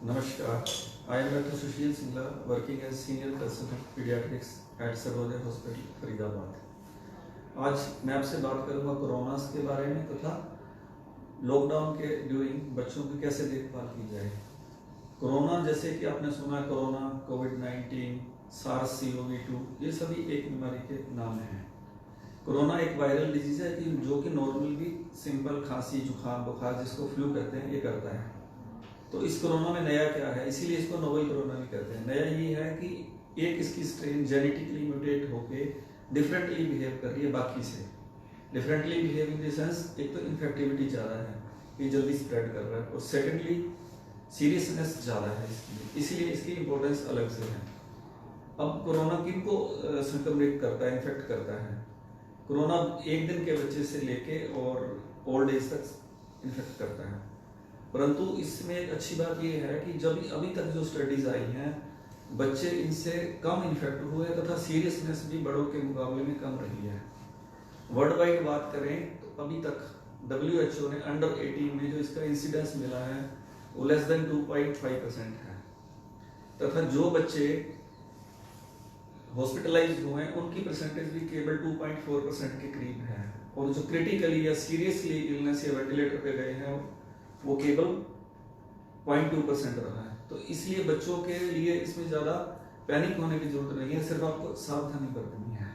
Namaskar. I am Dr. Sushil Singla, working as Senior Consultant Pediatrics at Sarvodaya hospital Faridabad. आज मैं आपसे बात करूंगा कोरोना के बारे में तथा लॉकडाउन के ड्यूरिंग बच्चों की कैसे देखभाल की जाए। कोरोना, जैसे कि आपने सुना, कोरोना, कोविड-19, सार्स CoV-2, ये सभी एक बीमारी के नाम हैं। कोरोना एक वायरल डिजीज है कि जो कि नॉर्मल भी सिंपल खांसी, जुकाम, बुखार, जिसको फ्लू कहते हैं, ये करता है। तो इस कोरोना में नया क्या है, इसीलिए इसको नोवेल कोरोना भी कहते हैं। नया ये है कि एक इसकी स्ट्रेन जेनेटिकली म्यूटेट होके डिफरेंटली बिहेव कर रही है बाकी से। Differently behave in the sense, एक तो इन्फेक्टिविटी ज़्यादा है, ये जल्दी स्प्रेड कर रहा है, और सेकेंडली सीरियसनेस ज़्यादा है इसकी, इसलिए इसकी इम्पोर्टेंस अलग से है। अब कोरोना किनको संक्रमित करता है, इन्फेक्ट करता है? कोरोना एक दिन के बच्चे से लेके और ओल्ड एज तक इन्फेक्ट करता है। परंतु इसमें एक अच्छी बात यह है कि जब अभी तक जो स्टडीज आई हैं, बच्चे इनसे कम इन्फेक्ट हुए तथा सीरियसनेस भी बड़ों के मुकाबले में कम रही है। वर्ल्ड वाइड बात करें तो अभी तक WHO ने अंडर 18 में जो इसका इंसिडेंस मिला है वो लेस देन 2.5% है, तथा जो बच्चे हॉस्पिटलाइज हुए हैं उनकी परसेंटेज भी केवल 2.4% के करीब है, और जो क्रिटिकली या सीरियसली इलनेस या वेंटिलेटर पे गए हैं वो केवल 0.2% रहा है। तो इसलिए बच्चों के लिए इसमें ज़्यादा पैनिक होने की जरूरत नहीं है, सिर्फ आपको सावधानी बरतनी है।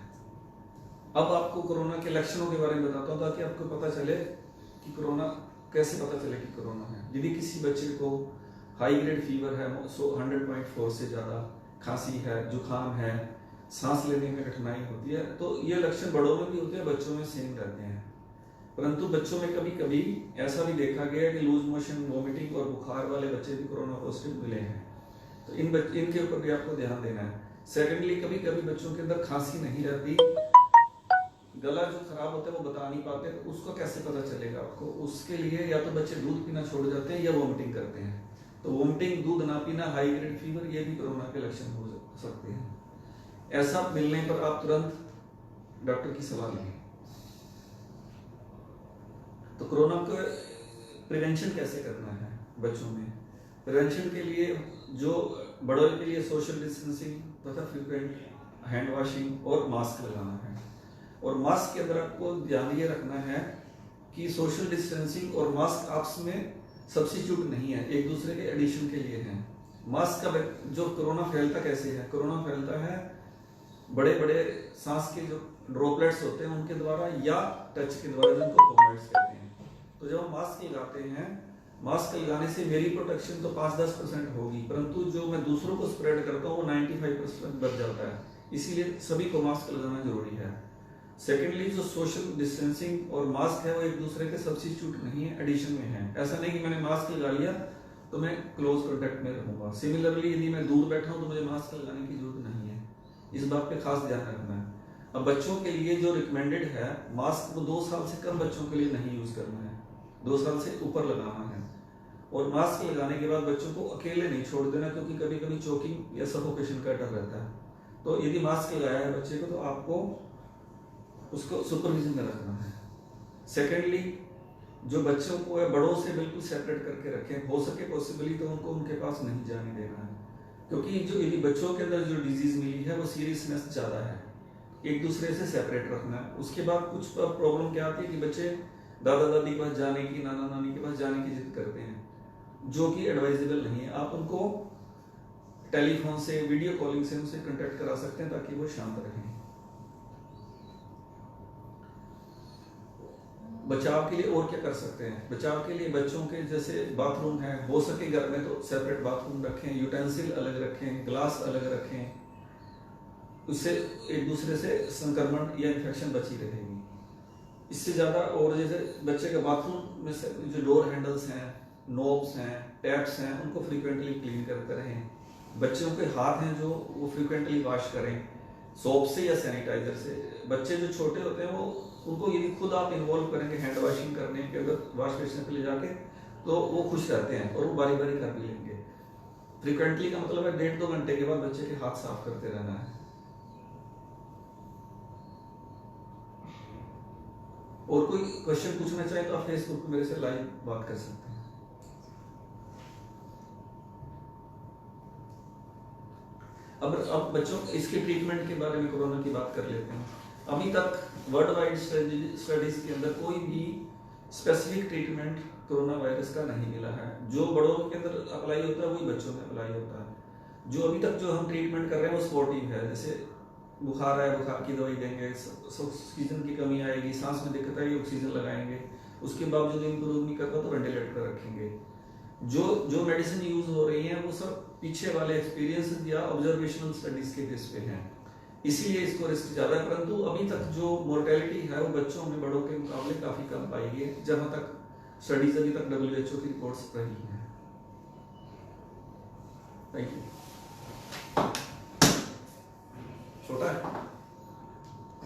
अब आपको कोरोना के लक्षणों के बारे में बताता हूँ ताकि आपको पता चले कि कोरोना कैसे पता चले कि कोरोना है। यदि किसी बच्चे को हाई ग्रेड फीवर है, 100.4 से ज़्यादा, खांसी है, जुकाम है, सांस लेने में कठिनाई होती है, तो ये लक्षण बड़ों में भी होते हैं, बच्चों में सेम रहते हैं। परंतु बच्चों में कभी कभी ऐसा भी देखा गया कि लूज मोशन, वॉमिटिंग और बुखार वाले बच्चे भी कोरोना पॉजिटिव मिले हैं, तो इनके ऊपर भी आपको ध्यान देना है। सेकेंडली, कभी कभी बच्चों के अंदर खांसी नहीं रहती, गला जो खराब होता है वो बता नहीं पाते, तो उसको कैसे पता चलेगा आपको? उसके लिए या तो बच्चे दूध पीना छोड़ जाते हैं या वॉमिटिंग करते हैं। तो वॉमिटिंग, दूध ना पीना, हाई ग्रेड फीवर, ये भी कोरोना के लक्षण हो सकते हैं। ऐसा मिलने पर आप तुरंत डॉक्टर की सलाह लें। तो कोरोना का प्रिवेंशन कैसे करना है बच्चों में? प्रिवेंशन के लिए जो बड़ों के लिए सोशल डिस्टेंसिंग तथा फ्रीक्वेंट हैंड वॉशिंग और मास्क लगाना है। और मास्क के अंदर आपको ध्यान ये रखना है कि सोशल डिस्टेंसिंग और मास्क आपस में सब्स्टिट्यूट नहीं है, एक दूसरे के एडिशन के लिए है। मास्क का जो कोरोना फैलता कैसे है? कोरोना फैलता है बड़े बड़े सांस के जो ड्रॉपलेट्स होते हैं उनके द्वारा या टच के द्वारा, जिनको कॉमेट्स कहते हैं। तो जब हम मास्क लगाते हैं, मास्क लगाने से मेरी प्रोटेक्शन तो 5-10% होगी, परंतु जो मैं दूसरों को स्प्रेड करता हूँ वो 95% बढ़ जाता है, इसीलिए सभी को मास्क लगाना जरूरी है। सेकेंडली, जो सोशल डिस्टेंसिंग और मास्क है वो एक दूसरे के सब्स्टिट्यूट नहीं है, एडिशन में है। ऐसा नहीं कि मैंने मास्क लगा लिया तो मैं क्लोज कॉन्टेक्ट में रहूंगा। सिमिलरली, यदि मैं दूर बैठा हूँ तो मुझे मास्क लगाने की जरूरत नहीं है, इस बात पे खास ध्यान रखना है। अब बच्चों के लिए जो रिकमेंडेड है, मास्क को 2 साल से कम बच्चों के लिए नहीं यूज करना है, 2 साल से ऊपर लगाना है। और मास्क लगाने के बाद बच्चों को अकेले नहीं छोड़ देना, क्योंकि कभी कभी चोकिंग या सफोकेशन का डर रहता है। तो यदि मास्क लगाया है बच्चे को तो आपको उसको सुपरविजन में रखना है। सेकेंडली, जो बच्चों को है बड़ों से बिल्कुल सेपरेट करके रखें, हो सके पॉसिबली तो उनको उनके पास नहीं जाने देना है, क्योंकि जो यदि बच्चों के अंदर जो डिजीज मिली है वो सीरियसनेस ज़्यादा है, एक दूसरे से सेपरेट रखना है। उसके बाद कुछ प्रॉब्लम क्या आती है कि बच्चे दादा दादी के पास जाने की, नाना नानी के पास जाने की जिद करते हैं, जो कि एडवाइजेबल नहीं है। आप उनको टेलीफोन से, वीडियो कॉलिंग से उनसे कांटेक्ट करा सकते हैं ताकि वो शांत रहें। बचाव के लिए और क्या कर सकते हैं? बचाव के लिए बच्चों के जैसे बाथरूम है, हो सके घर में तो सेपरेट बाथरूम रखें, यूटेंसिल अलग रखें, ग्लास अलग रखें, उससे एक दूसरे से संक्रमण या इन्फेक्शन बची रहेगी। इससे ज़्यादा, और जैसे बच्चे के बाथरूम में से जो डोर हैंडल्स हैं, नोब्स हैं, टैप्स हैं, उनको फ्रीक्वेंटली क्लीन करते रहें। बच्चों के हाथ हैं जो वो फ्रीक्वेंटली वॉश करें, सोप से या सैनिटाइजर से। बच्चे जो छोटे होते हैं वो, उनको यदि खुद आप इन्वॉल्व करेंगे हैंड वॉशिंग करने के अंदर, वॉश बेसिन पे ले जाके, तो वो खुश रहते हैं और वो बारी बारी कर भी लेंगे। फ्रीक्वेंटली का मतलब है 1.5-2 घंटे के बाद बच्चे के हाथ साफ करते रहना है। और कोई क्वेश्चन पूछना चाहे तो आप फेसबुक पे मेरे से लाइव बात कर सकते हैं। अब बच्चों इसके ट्रीटमेंट के बारे में कोरोना की बात कर लेते हैं। अभी तक वर्ल्ड वाइड स्टडीज के अंदर कोई भी स्पेसिफिक ट्रीटमेंट कोरोना वायरस का नहीं मिला है। जो बड़ों के अंदर अप्लाई होता है वही बच्चों में अप्लाई होता है। जो अभी तक जो हम ट्रीटमेंट कर रहे हैं वो सपोर्टिव है, जैसे बुखार है बुखार की दवाई देंगे, ऑक्सीजन की कमी आएगी, सांस में दिक्कत आएगी ऑक्सीजन लगाएंगे, उसके बावजूद इम्प्रूव नहीं करता तो वेंटिलेटर पर रखेंगे। जो मेडिसिन यूज हो रही है वो सब पीछे वाले एक्सपीरियंस या ऑब्जर्वेशनल स्टडीज के बेस पे हैं, इसीलिए इसको रिस्क ज्यादा है। परंतु अभी तक जो मोर्टेलिटी है वो बच्चों में बड़ों के मुकाबले काफी कम पाई गई है, जहां तक स्टडीज अभी तक WHO की रिपोर्ट्स रही हैं। Thank you. छोटा है।